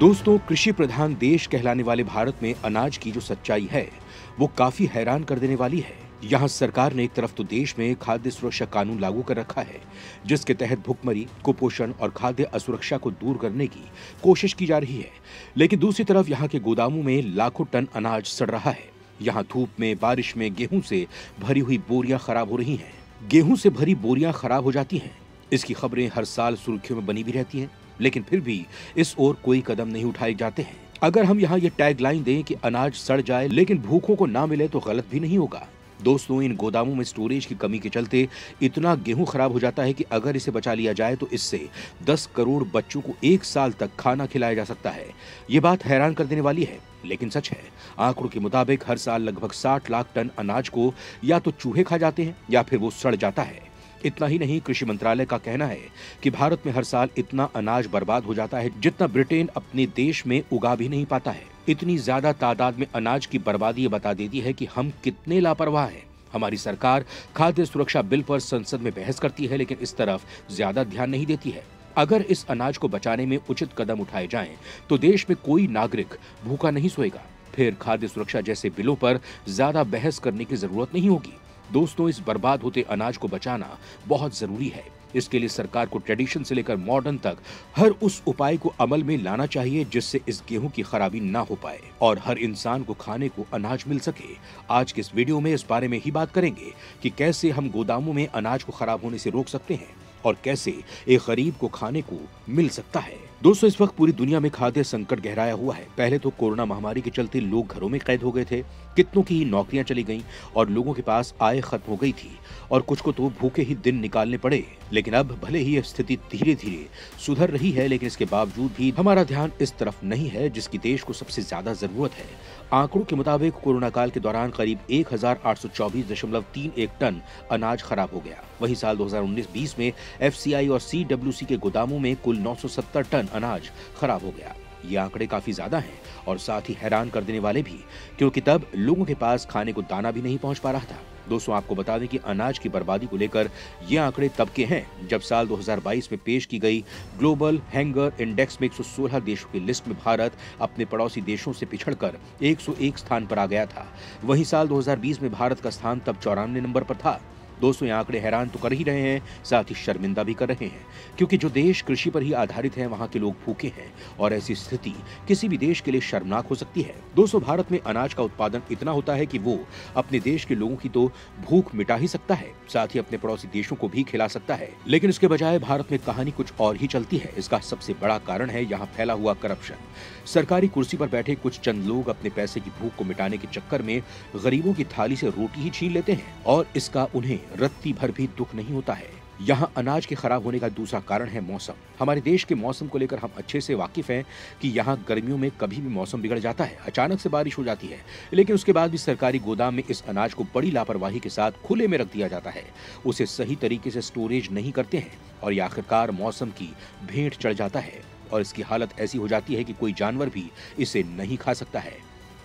दोस्तों, कृषि प्रधान देश कहलाने वाले भारत में अनाज की जो सच्चाई है वो काफी हैरान कर देने वाली है। यहाँ सरकार ने एक तरफ तो देश में खाद्य सुरक्षा कानून लागू कर रखा है, जिसके तहत भुखमरी, कुपोषण और खाद्य असुरक्षा को दूर करने की कोशिश की जा रही है। लेकिन दूसरी तरफ यहाँ के गोदामों में लाखों टन अनाज सड़ रहा है। यहाँ धूप में, बारिश में गेहूं से भरी हुई बोरियां खराब हो रही हैं। गेहूं से भरी बोरियां खराब हो जाती हैं। इसकी खबरें हर साल सुर्खियों में बनी भी रहती हैं, लेकिन फिर भी इस ओर कोई कदम नहीं उठाए जाते हैं। अगर हम यहाँ ये टैगलाइन दें कि अनाज सड़ जाए लेकिन भूखों को ना मिले तो गलत भी नहीं होगा। दोस्तों, इन गोदामों में स्टोरेज की कमी के चलते इतना गेहूं खराब हो जाता है कि अगर इसे बचा लिया जाए तो इससे 10 करोड़ बच्चों को 1 साल तक खाना खिलाया जा सकता है। ये बात हैरान कर देने वाली है, लेकिन सच है। आंकड़ों के मुताबिक हर साल लगभग 60 लाख टन अनाज को या तो चूहे खा जाते हैं या फिर वो सड़ जाता है। इतना ही नहीं, कृषि मंत्रालय का कहना है कि भारत में हर साल इतना अनाज बर्बाद हो जाता है जितना ब्रिटेन अपने देश में उगा भी नहीं पाता है। इतनी ज्यादा तादाद में अनाज की बर्बादी ये बता देती है कि हम कितने लापरवाह हैं। हमारी सरकार खाद्य सुरक्षा बिल पर संसद में बहस करती है, लेकिन इस तरफ ज्यादा ध्यान नहीं देती है। अगर इस अनाज को बचाने में उचित कदम उठाए जाएं, तो देश में कोई नागरिक भूखा नहीं सोएगा। फिर खाद्य सुरक्षा जैसे बिलों पर ज्यादा बहस करने की जरूरत नहीं होगी। दोस्तों, इस बर्बाद होते अनाज को बचाना बहुत जरूरी है। इसके लिए सरकार को ट्रेडिशन से लेकर मॉडर्न तक हर उस उपाय को अमल में लाना चाहिए जिससे इस गेहूं की खराबी ना हो पाए और हर इंसान को खाने को अनाज मिल सके। आज के इस वीडियो में इस बारे में ही बात करेंगे कि कैसे हम गोदामों में अनाज को खराब होने से रोक सकते हैं और कैसे एक गरीब को खाने को मिल सकता है। दोस्तों, इस वक्त पूरी दुनिया में खाद्य संकट गहराया हुआ है। पहले तो कोरोना महामारी के चलते लोग घरों में कैद हो गए थे, कितनों की ही नौकरियां चली गईं और लोगों के पास आय खत्म हो गई थी और कुछ को तो भूखे ही दिन निकालने पड़े। लेकिन अब भले ही यह स्थिति धीरे धीरे सुधर रही है, लेकिन इसके बावजूद भी हमारा ध्यान इस तरफ नहीं है जिसकी देश को सबसे ज्यादा जरूरत है। आंकड़ों के मुताबिक कोरोना काल के दौरान करीब 1824.31 टन अनाज खराब हो गया। वहीं साल 2019-20 में FCI और CWC के गोदामों में कुल 970 टन अनाज खराब हो गया। ये आंकड़े काफी ज्यादा हैं और साथ ही हैरान कर देने वाले भी, क्योंकि तब लोगों के पास खाने को दाना भी नहीं पहुंच पा रहा था। दोस्तों, आपको बता दें कि अनाज की बर्बादी को लेकर ये आंकड़े तब के हैं जब साल 2022 में पेश की गई ग्लोबल हंगर इंडेक्स में 116 देशों की लिस्ट में भारत अपने पड़ोसी देशों से पिछड़कर 101 स्थान पर आ गया था। वहीं साल 2020 में भारत का स्थान तब 94 नंबर पर था। दोस्तों, ये आंकड़े हैरान तो कर ही रहे हैं, साथ ही शर्मिंदा भी कर रहे हैं, क्योंकि जो देश कृषि पर ही आधारित है वहां के लोग भूखे हैं और ऐसी स्थिति किसी भी देश के लिए शर्मनाक हो सकती है। दोस्तों, भारत में अनाज का उत्पादन इतना होता है कि वो अपने देश के लोगों की तो भूख मिटा ही सकता है, साथ ही अपने पड़ोसी देशों को भी खिला सकता है। लेकिन इसके बजाय भारत में कहानी कुछ और ही चलती है। इसका सबसे बड़ा कारण है यहाँ फैला हुआ करप्शन। सरकारी कुर्सी पर बैठे कुछ चंद लोग अपने पैसे की भूख को मिटाने के चक्कर में गरीबों की थाली से रोटी ही छीन लेते हैं और इसका उन्हें रत्ती भर भी दुख नहीं होता है। यहाँ अनाज के खराब होने का दूसरा कारण है मौसम। हमारे देश के मौसम को लेकर हम अच्छे से वाकिफ हैं कि यहाँ गर्मियों में कभी भी मौसम बिगड़ जाता है, अचानक से बारिश हो जाती है, लेकिन उसके बाद भी सरकारी गोदाम में इस अनाज को बड़ी लापरवाही के साथ खुले में रख दिया जाता है। उसे सही तरीके से स्टोरेज नहीं करते हैं और ये आखिरकार मौसम की भेंट चढ़ जाता है और इसकी हालत ऐसी हो जाती है कि कोई जानवर भी इसे नहीं खा सकता है।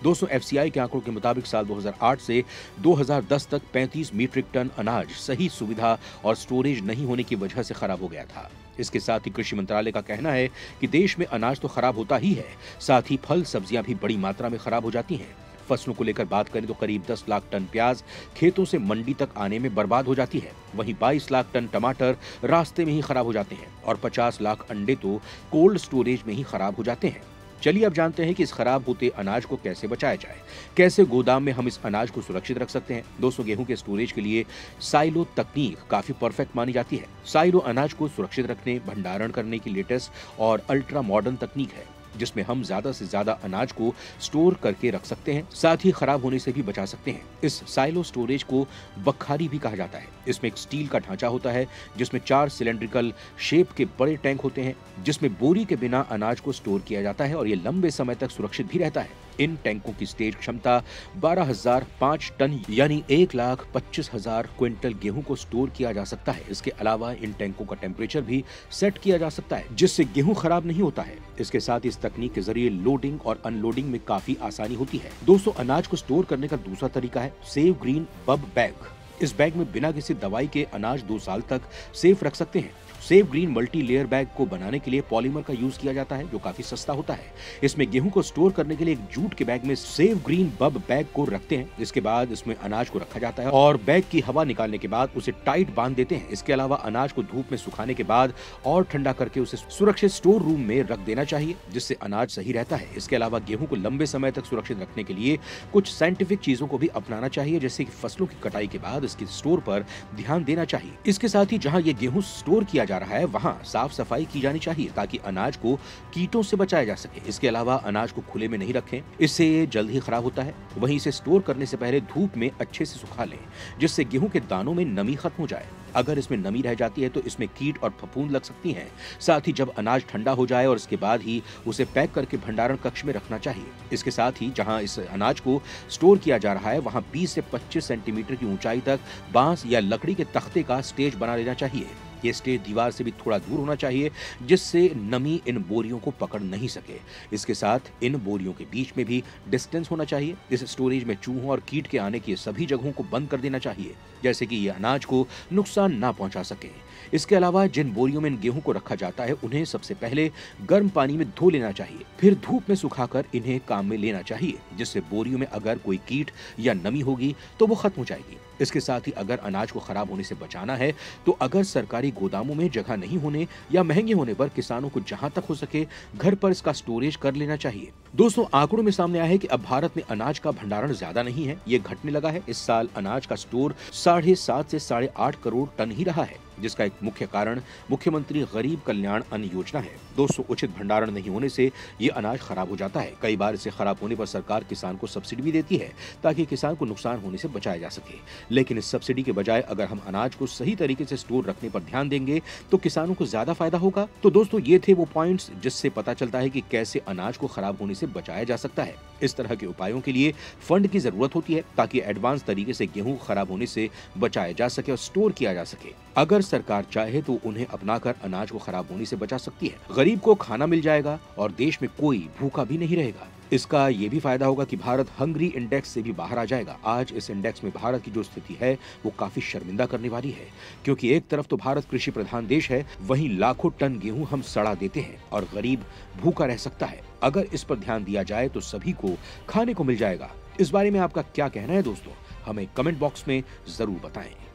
दोस्तों, FCI के आंकड़ों के मुताबिक साल 2008 से 2010 तक 35 मीट्रिक टन अनाज सही सुविधा और स्टोरेज नहीं होने की वजह से खराब हो गया था। इसके साथ ही कृषि मंत्रालय का कहना है कि देश में अनाज तो खराब होता ही है, साथ ही फल सब्जियां भी बड़ी मात्रा में खराब हो जाती हैं। फसलों को लेकर बात करें तो करीब 10 लाख टन प्याज खेतों से मंडी तक आने में बर्बाद हो जाती है। वहीं 22 लाख टन टमाटर रास्ते में ही खराब हो जाते हैं और 50 लाख अंडे तो कोल्ड स्टोरेज में ही खराब हो जाते हैं। चलिए अब जानते हैं कि इस खराब होते अनाज को कैसे बचाया जाए, कैसे गोदाम में हम इस अनाज को सुरक्षित रख सकते हैं। दोस्तों, गेहूं के स्टोरेज के लिए साइलो तकनीक काफी परफेक्ट मानी जाती है। साइलो अनाज को सुरक्षित रखने, भंडारण करने की लेटेस्ट और अल्ट्रा मॉडर्न तकनीक है, जिसमें हम ज्यादा से ज्यादा अनाज को स्टोर करके रख सकते हैं, साथ ही खराब होने से भी बचा सकते हैं। इस साइलो स्टोरेज को बखारी भी कहा जाता है। इसमें एक स्टील का ढांचा होता है जिसमें 4 सिलेंड्रिकल शेप के बड़े टैंक होते हैं, जिसमें बोरी के बिना अनाज को स्टोर किया जाता है और ये लंबे समय तक सुरक्षित भी रहता है। इन टैंकों की स्टोरेज क्षमता 12,005 टन यानी 1,25,000 क्विंटल गेहूं को स्टोर किया जा सकता है। इसके अलावा इन टैंकों का टेम्परेचर भी सेट किया जा सकता है, जिससे गेहूं खराब नहीं होता है। इसके साथ इस तकनीक के जरिए लोडिंग और अनलोडिंग में काफी आसानी होती है। दोस्तों, अनाज को स्टोर करने का दूसरा तरीका है सेव ग्रीन बब बैग। इस बैग में बिना किसी दवाई के अनाज 2 साल तक सेफ रख सकते हैं। Safe green multi layer bag को बनाने के लिए पॉलीमर का यूज किया जाता है, जो काफी सस्ता होता है। इसमें गेहूं को स्टोर करने के लिए एक जूट के बैग में सेफ ग्रीन बब बैग को रखते हैं। इसके बाद इसमें अनाज को रखा जाता है और बैग की हवा निकालने के बाद उसे टाइट बांध देते हैं। इसके अलावा अनाज को धूप में सुखाने के बाद और ठंडा करके उसे सुरक्षित स्टोर रूम में रख देना चाहिए, जिससे अनाज सही रहता है। इसके अलावा गेहूं को लंबे समय तक सुरक्षित रखने के लिए कुछ साइंटिफिक चीजों को भी अपनाना चाहिए, जैसे कि फसलों की कटाई के बाद इसके स्टोर पर ध्यान देना चाहिए। इसके साथ ही जहां ये गेहूं स्टोर किया जा रहा है वहां साफ सफाई की जानी चाहिए, ताकि अनाज को कीटों से बचाया जा सके। इसके अलावा अनाज को खुले में नहीं रखें, इससे ये जल्द ही खराब होता है। वहीं इसे स्टोर करने से पहले धूप में अच्छे से सुखा लें, जिससे गेहूं के दानों में नमी खत्म हो जाए। अगर इसमें नमी रह जाती है तो इसमें कीट और फफूंद लग सकती हैं। साथ ही जब अनाज ठंडा हो जाए और इसके बाद ही उसे पैक करके भंडारण कक्ष में रखना चाहिए। इसके साथ ही जहां इस अनाज को स्टोर किया जा रहा है वहां 20 से 25 सेंटीमीटर की ऊंचाई तक बांस या लकड़ी के तख्ते का स्टेज बना लेना चाहिए। ये स्टेज दीवार से भी थोड़ा दूर होना चाहिए, जिससे नमी इन बोरियों को पकड़ नहीं सके। इसके साथ इन बोरियों के बीच में भी डिस्टेंस होना चाहिए। इस स्टोरेज में चूहों और कीट के आने की सभी जगहों को बंद कर देना चाहिए, जैसे कि ये अनाज को नुकसान ना पहुंचा सके। इसके अलावा जिन बोरियों में इन गेहूं को रखा जाता है उन्हें सबसे पहले गर्म पानी में धो लेना चाहिए, फिर धूप में सुखाकर इन्हें काम में लेना चाहिए, जिससे बोरियों में अगर कोई कीट या नमी होगी तो वो खत्म हो जाएगी। इसके साथ ही अगर अनाज को खराब होने से बचाना है तो अगर सरकारी गोदामों में जगह नहीं होने या महंगे होने पर किसानों को जहां तक हो सके घर पर इसका स्टोरेज कर लेना चाहिए। दोस्तों, आंकड़ों में सामने आया है कि अब भारत में अनाज का भंडारण ज्यादा नहीं है, ये घटने लगा है। इस साल अनाज का स्टोर 7.5 से 8.5 करोड़ टन ही रहा है, जिसका एक मुख्य कारण मुख्यमंत्री गरीब कल्याण अन्न योजना है। दोस्तों, उचित भंडारण नहीं होने से ये अनाज खराब हो जाता है। कई बार इसे खराब होने पर सरकार किसान को सब्सिडी भी देती है, ताकि किसान को नुकसान होने से बचाया जा सके। लेकिन इस सब्सिडी के बजाय अगर हम अनाज को सही तरीके से स्टोर रखने पर ध्यान देंगे तो किसानों को ज्यादा फायदा होगा। तो दोस्तों, ये थे वो पॉइंट्स जिससे पता चलता है कि कैसे अनाज को खराब होने से बचाया जा सकता है। इस तरह के उपायों के लिए फंड की जरूरत होती है, ताकि एडवांस तरीके से गेहूं खराब होने से बचाया जा सके और स्टोर किया जा सके। अगर सरकार चाहे तो उन्हें अपनाकर अनाज को खराब होने से बचा सकती है। गरीब को खाना मिल जाएगा और देश में कोई भूखा भी नहीं रहेगा। इसका ये भी फायदा होगा कि भारत हंगरी इंडेक्स से भी बाहर आ जाएगा। आज इस इंडेक्स में भारत की जो स्थिति है वो काफी शर्मिंदा करने वाली है, क्योंकि एक तरफ तो भारत कृषि प्रधान देश है, वहीं लाखों टन गेहूं हम सड़ा देते हैं और गरीब भूखा रह सकता है। अगर इस पर ध्यान दिया जाए तो सभी को खाने को मिल जाएगा। इस बारे में आपका क्या कहना है दोस्तों? हमें कमेंट बॉक्स में जरूर बताएं।